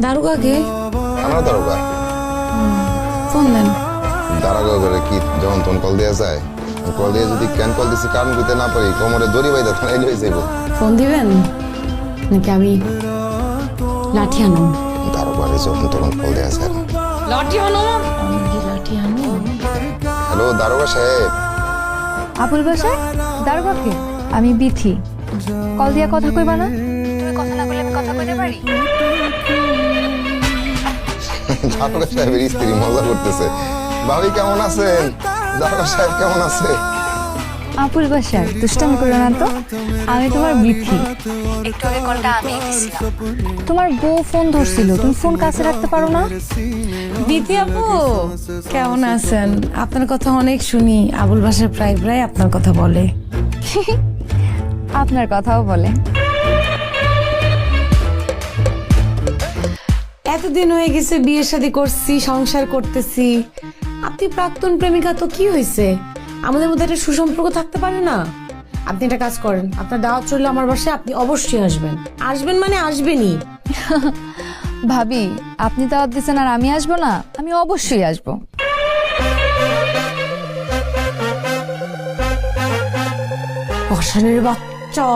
দারোগাকে আমার দারোগা ফোন দেন। দারোগা করে কি যখন তখন কল দেওয়া যায়? কল দিয়ে যদি ক্যান কল দিছি কারণ বুঝতে না পারি কোমরে দড়ি বাইদা থানায় লয়ে যাইব। ফোন দিবেন নাকি আমি লাঠি আনো? দারোগারে যখন তখন কল দেওয়া যায় না। লাঠি আনো? আমি কি লাঠি আনো? হ্যালো দারোগা সাহেব। আবুল বাসার দারোগাকে? আমি বিথি। কল দিয়া কথা কইবা না? তুমি কথা না বললে আমি কথা কইতে পারি? দারোগা সাহেবের স্ত্রী মজা করতেছে। ভাবি কেমন আছেন? দারোগা সাহেব কেমন আছে? আবুল বাসার দুষ্টামি করো না তো। আমি তোমার বিথি। একটু আগে কলটা আমি দিছিলাম। তোমার বউ ফোন ধরছিল, তুমি ফোন কাছে রাখতে পারো না? বিথি আপু কেমন আছেন? আপনার কথা অনেক শুনি, আবুল বাসার প্রায় প্রায় আপনার কথা বলে। আপনার কথাও বলে। এতদিন হয়ে গেছে বিয়ে শাদী করছি, সংসার করতেছি, আপনি প্রাক্তন প্রেমিকা, তো কি হয়েছে? আমাদের মধ্যে একটা সুসম্পর্ক থাকতে পারে না? আপনি একটা কাজ করেন, আপনার দাওয়াত চললে আমার বাসায় আপনি অবশ্যই আসবেন। আসবেন মানে আসবেনই। ভাবি, আপনি দাওয়াত দিচ্ছেন আর আমি আসবো না? আমি অবশ্যই আসবো। অশানের বাচ্চা।